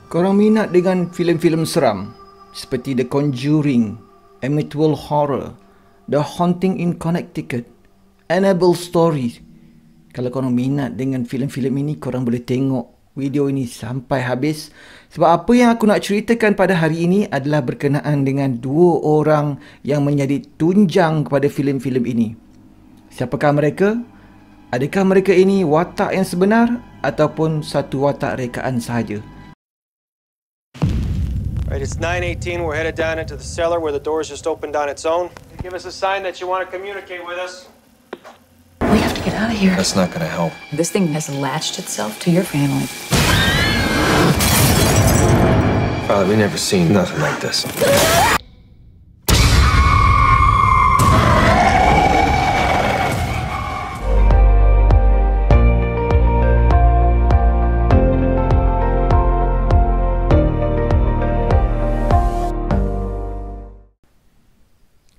Korang minat dengan filem-filem seram seperti The Conjuring, Amityville Horror, The Haunting in Connecticut, Annabelle Stories. Kalau korang minat dengan filem-filem ini, korang boleh tengok video ini sampai habis. Sebab apa yang aku nak ceritakan pada hari ini adalah berkenaan dengan dua orang yang menjadi tunjang kepada filem-filem ini. Siapakah mereka? Adakah mereka ini watak yang sebenar ataupun satu watak rekaan sahaja? Right, it's 9:18. We're headed down into the cellar where the doors just opened on its own. Give us a sign that you want to communicate with us. We have to get out of here. That's not gonna help. This thing has latched itself to your family. Father, we never seen nothing like this.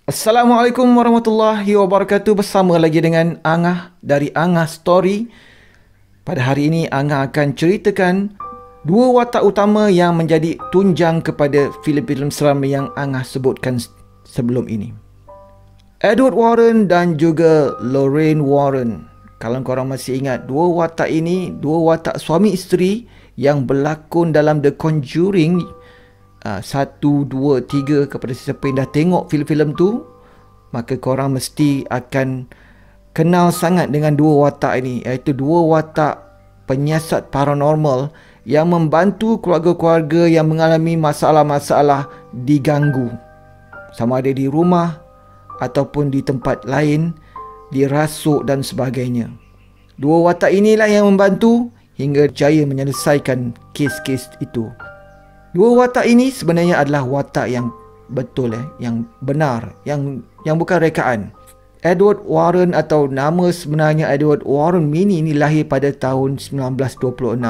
Assalamualaikum warahmatullahi wabarakatuh. Bersama lagi dengan Angah dari Angah Story. Pada hari ini Angah akan ceritakan dua watak utama yang menjadi tunjang kepada filem-filem seram yang Angah sebutkan sebelum ini. Edward Warren dan juga Lorraine Warren. Kalau korang masih ingat, dua watak ini, dua watak suami isteri yang berlakon dalam The Conjuring 1, 2, 3. Kepada sesiapa yang dah tengok filem-filem tu, maka korang mesti akan kenal sangat dengan dua watak ini, iaitu dua watak penyiasat paranormal yang membantu keluarga-keluarga yang mengalami masalah-masalah diganggu, sama ada di rumah ataupun di tempat lain, dirasuk dan sebagainya. Dua watak inilah yang membantu hingga jaya menyelesaikan kes-kes itu. Dua watak ini sebenarnya adalah watak yang betul, yang benar, yang bukan rekaan. Edward Warren atau nama sebenarnya Edward Warren Mini ini lahir pada tahun 1926.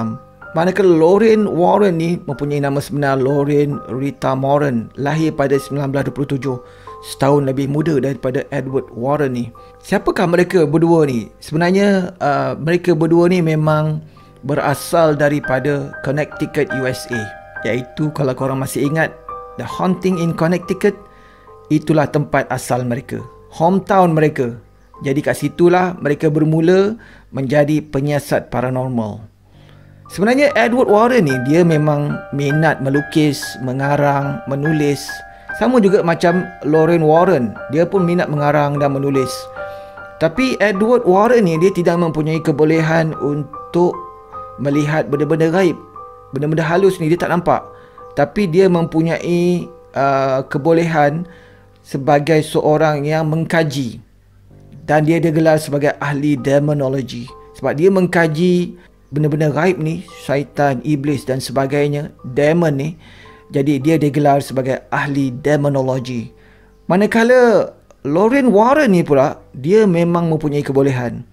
Manakala Lorraine Warren ni mempunyai nama sebenar Lorraine Rita Warren, lahir pada 1927, setahun lebih muda daripada Edward Warren ni. Siapakah mereka berdua ni? Sebenarnya mereka berdua ni memang berasal daripada Connecticut, USA. Iaitu kalau korang masih ingat The Haunting in Connecticut, itulah tempat asal mereka, hometown mereka. Jadi kat situlah mereka bermula menjadi penyiasat paranormal. Sebenarnya Edward Warren ni dia memang minat melukis, mengarang, menulis. Sama juga macam Lorraine Warren, dia pun minat mengarang dan menulis. Tapi Edward Warren ni dia tidak mempunyai kebolehan untuk melihat benda-benda gaib. Benda-benda halus ni dia tak nampak. Tapi dia mempunyai kebolehan sebagai seorang yang mengkaji. Dan dia digelar sebagai ahli demonologi. Sebab dia mengkaji benda-benda gaib ni, syaitan, iblis dan sebagainya, demon ni. Jadi dia digelar sebagai ahli demonologi. Manakala Lorraine Warren ni pula, dia memang mempunyai kebolehan.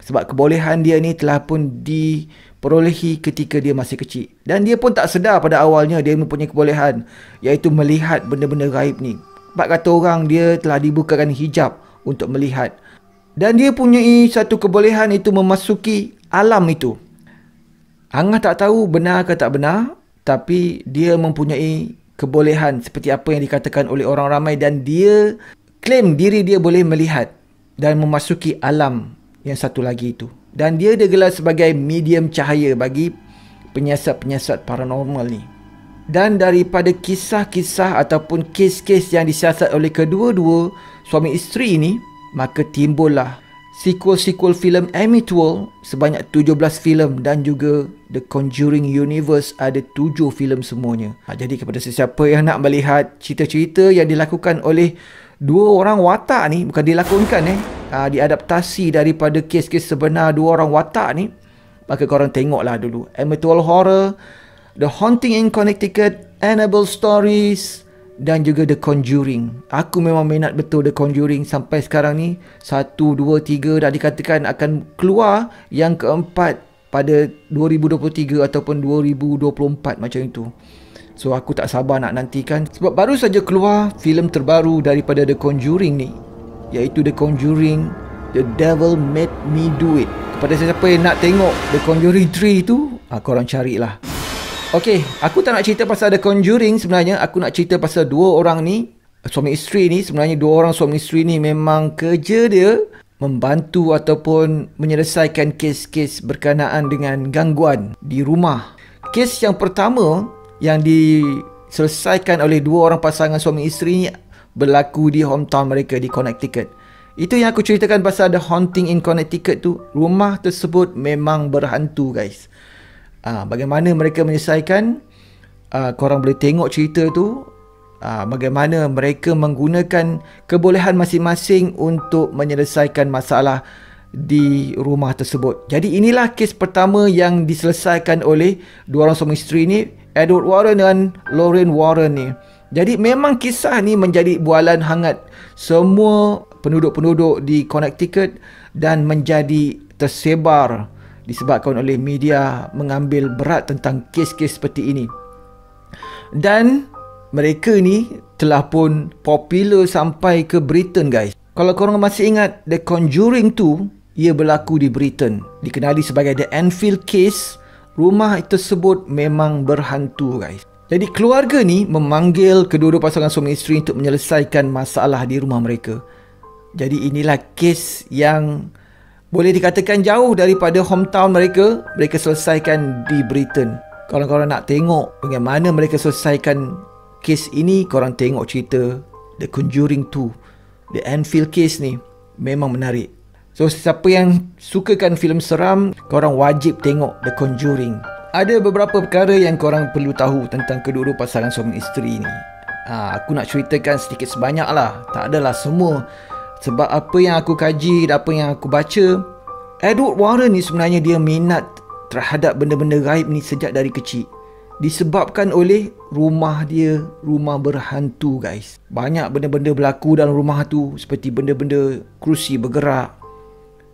Sebab kebolehan dia ni telah pun diperolehi ketika dia masih kecil. Dan dia pun tak sedar pada awalnya dia mempunyai kebolehan, iaitu melihat benda-benda gaib ni. Sebab kata orang, dia telah dibukakan hijab untuk melihat. Dan dia punyai satu kebolehan, itu memasuki alam itu. Angah tak tahu benar ke tak benar, tapi dia mempunyai kebolehan seperti apa yang dikatakan oleh orang ramai. Dan dia klaim diri dia boleh melihat dan memasuki alam yang satu lagi itu. Dan dia digelar sebagai medium cahaya bagi penyiasat-penyiasat paranormal ni. Dan daripada kisah-kisah ataupun kes-kes yang disiasat oleh kedua-dua suami isteri ini, maka timbullah sequel-sequel filem Amityville sebanyak 17 filem, dan juga The Conjuring Universe ada 7 filem semuanya. Jadi kepada sesiapa yang nak melihat cerita-cerita yang dilakukan oleh dua orang watak ni, bukan dilakonkan diadaptasi daripada kes-kes sebenar dua orang watak ni, maka korang tengoklah dulu Amityville Horror, The Haunting in Connecticut, Annabelle Stories dan juga The Conjuring. Aku memang minat betul The Conjuring. Sampai sekarang ni 1, 2, 3 dah dikatakan akan keluar yang keempat pada 2023 ataupun 2024 macam itu. So aku tak sabar nak nantikan, sebab baru saja keluar filem terbaru daripada The Conjuring ni, iaitu The Conjuring The Devil Made Me Do It. Kepada sesiapa yang nak tengok The Conjuring 3 tu, korang carilah. Okey, aku tak nak cerita pasal The Conjuring sebenarnya. Aku nak cerita pasal dua orang ni, suami isteri ni. Sebenarnya dua orang suami isteri ni memang kerja dia membantu ataupun menyelesaikan kes-kes berkenaan dengan gangguan di rumah. Kes yang pertama yang diselesaikan oleh dua orang pasangan suami isteri ni berlaku di hometown mereka di Connecticut. Itu yang aku ceritakan pasal The Haunting in Connecticut tu. Rumah tersebut memang berhantu, guys. Bagaimana mereka menyelesaikan, korang boleh tengok cerita tu, bagaimana mereka menggunakan kebolehan masing-masing untuk menyelesaikan masalah di rumah tersebut. Jadi inilah kes pertama yang diselesaikan oleh dua orang suami isteri ni, Edward Warren dan Lorraine Warren ni. Jadi memang kisah ni menjadi bualan hangat semua penduduk-penduduk di Connecticut dan menjadi tersebar disebabkan oleh media mengambil berat tentang kes-kes seperti ini. Dan mereka ni telah pun popular sampai ke Britain, guys. Kalau korang masih ingat The Conjuring tu, ia berlaku di Britain. Dikenali sebagai The Enfield Case. Rumah tersebut memang berhantu, guys. Jadi keluarga ni memanggil kedua-dua pasangan suami isteri untuk menyelesaikan masalah di rumah mereka. Jadi inilah kes yang boleh dikatakan jauh daripada hometown mereka. Mereka selesaikan di Britain. Kalau korang nak tengok bagaimana mereka selesaikan kes ini, korang tengok cerita The Conjuring 2, The Enfield Case ni. Memang menarik. So siapa yang sukakan filem seram, korang wajib tengok The Conjuring. Ada beberapa perkara yang korang perlu tahu tentang kedua-dua pasangan suami isteri ni. Aku nak ceritakan sedikit sebanyak lah. Tak adalah semua. Sebab apa yang aku kaji dan apa yang aku baca, Edward Warren ni sebenarnya dia minat terhadap benda-benda gaib ni sejak dari kecil. Disebabkan oleh rumah dia, rumah berhantu, guys. Banyak benda-benda berlaku dalam rumah tu, seperti benda-benda kerusi bergerak,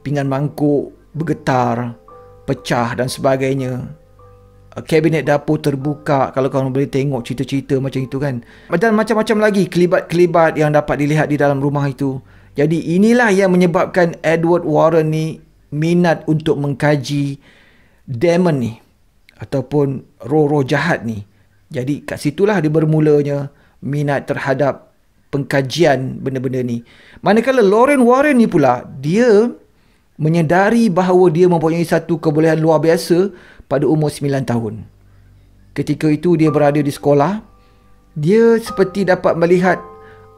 pinggan mangkuk bergetar, pecah dan sebagainya. Kabinet dapur terbuka, kalau korang boleh tengok cerita-cerita macam itu kan. Dan macam-macam lagi kelibat-kelibat yang dapat dilihat di dalam rumah itu. Jadi inilah yang menyebabkan Edward Warren ni minat untuk mengkaji demon ni ataupun roh-roh jahat ni. Jadi kat situlah dia bermulanya minat terhadap pengkajian benda-benda ni. Manakala Lorraine Warren ni pula, dia menyedari bahawa dia mempunyai satu kebolehan luar biasa pada umur 9 tahun. Ketika itu dia berada di sekolah, dia seperti dapat melihat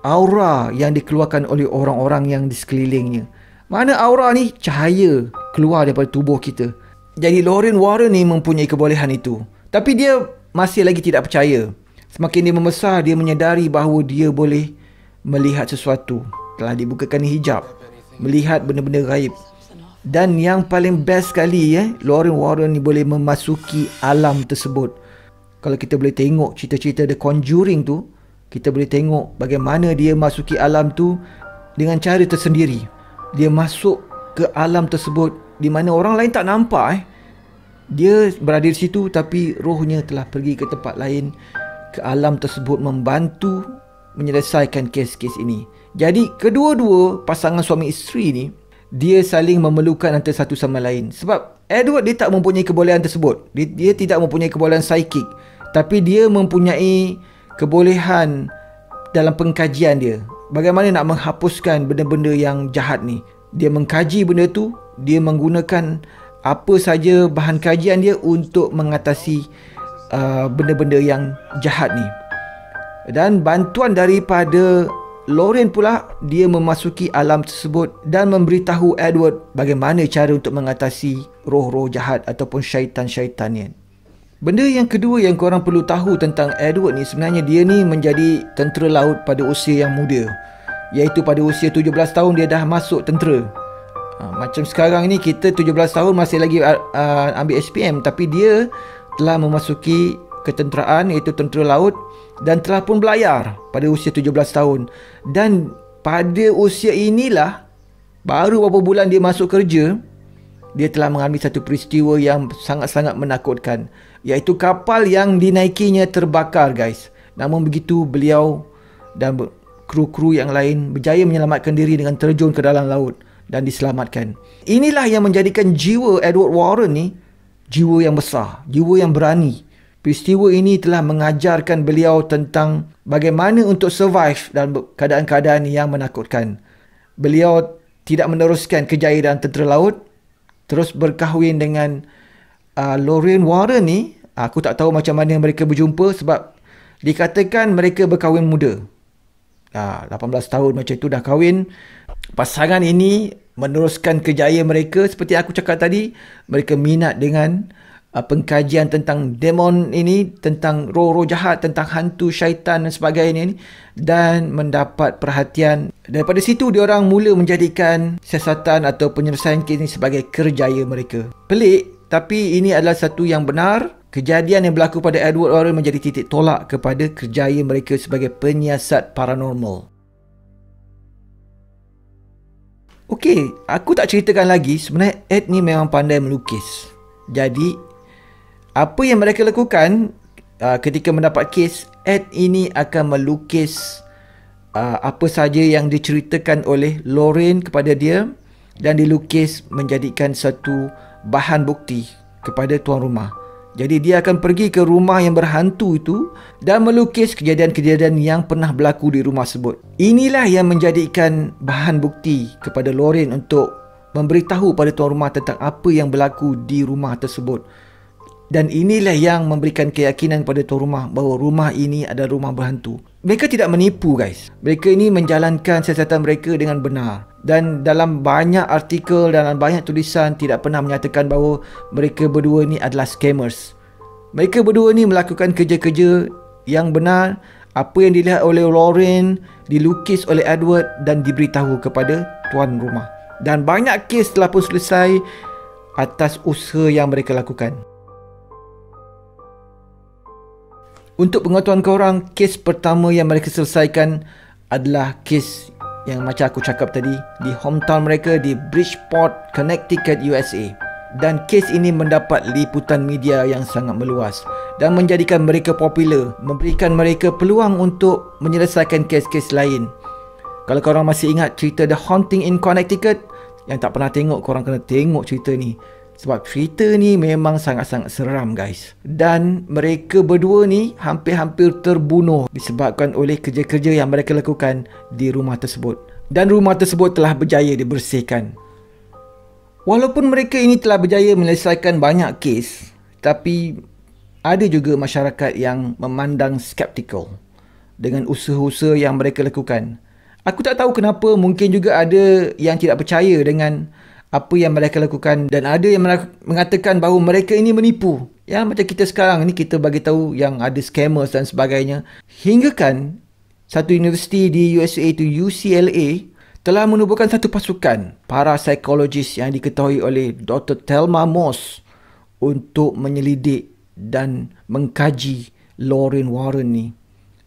aura yang dikeluarkan oleh orang-orang yang di sekelilingnya. Mana aura ni? Cahaya keluar daripada tubuh kita. Jadi Lorraine Warren ni mempunyai kebolehan itu. Tapi dia masih lagi tidak percaya. Semakin dia membesar, dia menyedari bahawa dia boleh melihat sesuatu. Telah dibukakan hijab, melihat benda-benda gaib. Dan yang paling best sekali, Lorraine Warren ni boleh memasuki alam tersebut. Kalau kita boleh tengok cerita-cerita The Conjuring tu, kita boleh tengok bagaimana dia masuki alam tu dengan cara tersendiri. Dia masuk ke alam tersebut di mana orang lain tak nampak. Dia berada di situ tapi rohnya telah pergi ke tempat lain, ke alam tersebut, membantu menyelesaikan kes-kes ini. Jadi kedua-dua pasangan suami isteri ni, dia saling memerlukan antara satu sama lain. Sebab Edward dia tak mempunyai kebolehan tersebut. Dia tidak mempunyai kebolehan psikik. Tapi dia mempunyai kebolehan dalam pengkajian dia. Bagaimana nak menghapuskan benda-benda yang jahat ni. Dia mengkaji benda tu. Dia menggunakan apa saja bahan kajian dia untuk mengatasi benda-benda yang jahat ni. Dan bantuan daripada Lorraine pula, dia memasuki alam tersebut dan memberitahu Edward bagaimana cara untuk mengatasi roh-roh jahat ataupun syaitan-syaitannya. Benda yang kedua yang korang perlu tahu tentang Edward ni, sebenarnya dia ni menjadi tentera laut pada usia yang muda. Iaitu pada usia 17 tahun dia dah masuk tentera. Macam sekarang ni kita 17 tahun masih lagi ambil SPM, tapi dia telah memasuki ketenteraan iaitu tentera laut dan telah pun belayar pada usia 17 tahun. Dan pada usia inilah, baru beberapa bulan dia masuk kerja, dia telah mengalami satu peristiwa yang sangat-sangat menakutkan, iaitu kapal yang dinaikinya terbakar, guys. Namun begitu, beliau dan kru-kru yang lain berjaya menyelamatkan diri dengan terjun ke dalam laut dan diselamatkan. Inilah yang menjadikan jiwa Edward Warren ni jiwa yang besar, jiwa yang berani. Peristiwa ini telah mengajarkan beliau tentang bagaimana untuk survive dalam keadaan-keadaan yang menakutkan. Beliau tidak meneruskan kerjaya dalam tentera laut, terus berkahwin dengan Lorraine Warren ni. Aku tak tahu macam mana mereka berjumpa sebab dikatakan mereka berkahwin muda. 18 tahun macam tu dah kahwin. Pasangan ini meneruskan kerjaya mereka. Seperti aku cakap tadi, mereka minat dengan pengkajian tentang demon ini, tentang roh-roh jahat, tentang hantu, syaitan dan sebagainya ini, dan mendapat perhatian. Daripada situ diorang mula menjadikan siasatan atau penyelesaian kes ini sebagai kerjaya mereka. Pelik, tapi ini adalah satu yang benar. Kejadian yang berlaku pada Edward Warren menjadi titik tolak kepada kerjaya mereka sebagai penyiasat paranormal. Okey, aku tak ceritakan lagi. Sebenarnya Ed ni memang pandai melukis. Jadi, apa yang mereka lakukan ketika mendapat kes, Ed ini akan melukis apa saja yang diceritakan oleh Lorraine kepada dia dan dilukis menjadikan satu bahan bukti kepada tuan rumah. Jadi dia akan pergi ke rumah yang berhantu itu dan melukis kejadian-kejadian yang pernah berlaku di rumah tersebut. Inilah yang menjadikan bahan bukti kepada Lorraine untuk memberitahu pada tuan rumah tentang apa yang berlaku di rumah tersebut. Dan inilah yang memberikan keyakinan pada tuan rumah bahawa rumah ini adalah rumah berhantu. Mereka tidak menipu, guys. Mereka ini menjalankan siasatan mereka dengan benar. Dan dalam banyak artikel, dalam banyak tulisan tidak pernah menyatakan bahawa mereka berdua ni adalah scammers. Mereka berdua ni melakukan kerja-kerja yang benar. Apa yang dilihat oleh Lorraine dilukis oleh Edward dan diberitahu kepada tuan rumah. Dan banyak kes telah pun selesai atas usaha yang mereka lakukan. Untuk pengetahuan korang, kes pertama yang mereka selesaikan adalah kes yang macam aku cakap tadi, di hometown mereka di Bridgeport, Connecticut, USA. Dan kes ini mendapat liputan media yang sangat meluas dan menjadikan mereka popular, memberikan mereka peluang untuk menyelesaikan kes-kes lain. Kalau korang masih ingat cerita The Haunting in Connecticut, yang tak pernah tengok, korang kena tengok cerita ni. Sebab cerita ni memang sangat-sangat seram, guys. Dan mereka berdua ni hampir-hampir terbunuh disebabkan oleh kerja-kerja yang mereka lakukan di rumah tersebut. Dan rumah tersebut telah berjaya dibersihkan. Walaupun mereka ini telah berjaya menyelesaikan banyak kes, tapi ada juga masyarakat yang memandang skeptikal dengan usaha-usaha yang mereka lakukan. Aku tak tahu kenapa, mungkin juga ada yang tidak percaya dengan apa yang mereka lakukan dan ada yang mengatakan bahawa mereka ini menipu. Ya, macam kita sekarang ni, kita bagi tahu yang ada scammers dan sebagainya. Hingga kan satu universiti di USA itu UCLA telah menubuhkan satu pasukan para psikologis yang diketahui oleh Dr. Thelma Moss untuk menyelidik dan mengkaji Lorraine Warren ni.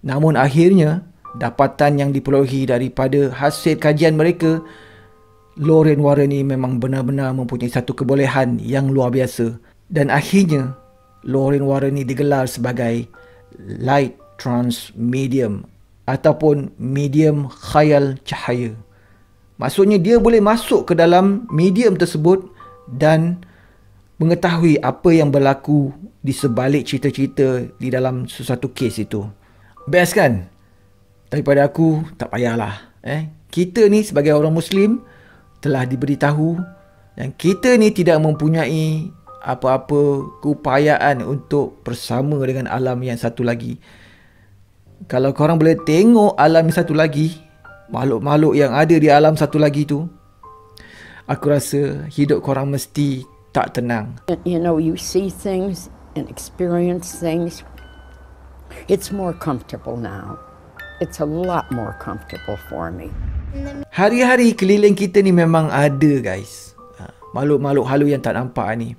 Namun akhirnya dapatan yang diperolehi daripada hasil kajian mereka, Lorraine Warren ni memang benar-benar mempunyai satu kebolehan yang luar biasa. Dan akhirnya Lorraine Warren ni digelar sebagai light trance medium ataupun medium khayal cahaya. Maksudnya dia boleh masuk ke dalam medium tersebut dan mengetahui apa yang berlaku di sebalik cerita-cerita di dalam sesuatu kes itu. Best kan? Daripada aku, tak payahlah. Kita ni sebagai orang Muslim telah diberitahu yang kita ni tidak mempunyai apa-apa keupayaan untuk bersama dengan alam yang satu lagi. Kalau korang boleh tengok alam yang satu lagi, makhluk-makhluk yang ada di alam satu lagi tu, aku rasa hidup korang mesti tak tenang. You know, you see things and experience things. It's more comfortable now. It's a lot more comfortable for me. Hari-hari keliling kita ni memang ada, guys. Makhluk-makhluk halu yang tak nampak ni.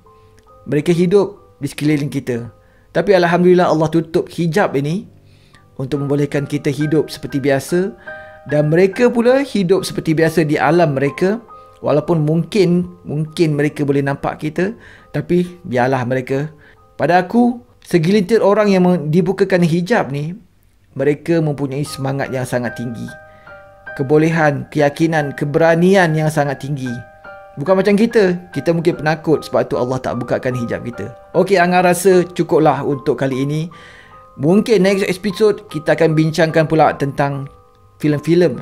Mereka hidup di sekeliling kita. Tapi Alhamdulillah Allah tutup hijab ini untuk membolehkan kita hidup seperti biasa. Dan mereka pula hidup seperti biasa di alam mereka. Walaupun mungkin mereka boleh nampak kita, tapi biarlah mereka. Pada aku, segelintir orang yang dibukakan hijab ni, mereka mempunyai semangat yang sangat tinggi, kebolehan, keyakinan, keberanian yang sangat tinggi. Bukan macam kita. Kita mungkin penakut, sebab tu Allah tak bukakan hijab kita. Okey, Angah rasa cukuplah untuk kali ini. Mungkin next episode kita akan bincangkan pula tentang filem-filem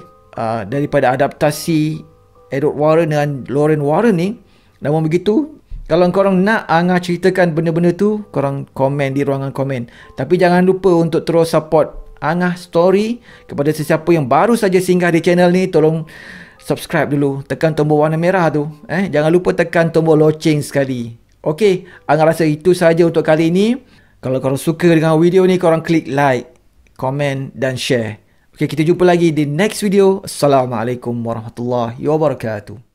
daripada adaptasi Edward Warren dan Lorraine Warren ni. Namun begitu, kalau korang nak Angah ceritakan benda-benda tu, korang komen di ruangan komen. Tapi jangan lupa untuk terus support Angah Story. Kepada sesiapa yang baru saja singgah di channel ni, tolong subscribe dulu. Tekan tombol warna merah tu. Jangan lupa tekan tombol loceng sekali. Okey, Angah rasa itu sahaja untuk kali ini. Kalau korang suka dengan video ni, korang klik like, komen dan share. Okey, kita jumpa lagi di next video. Assalamualaikum warahmatullahi wabarakatuh.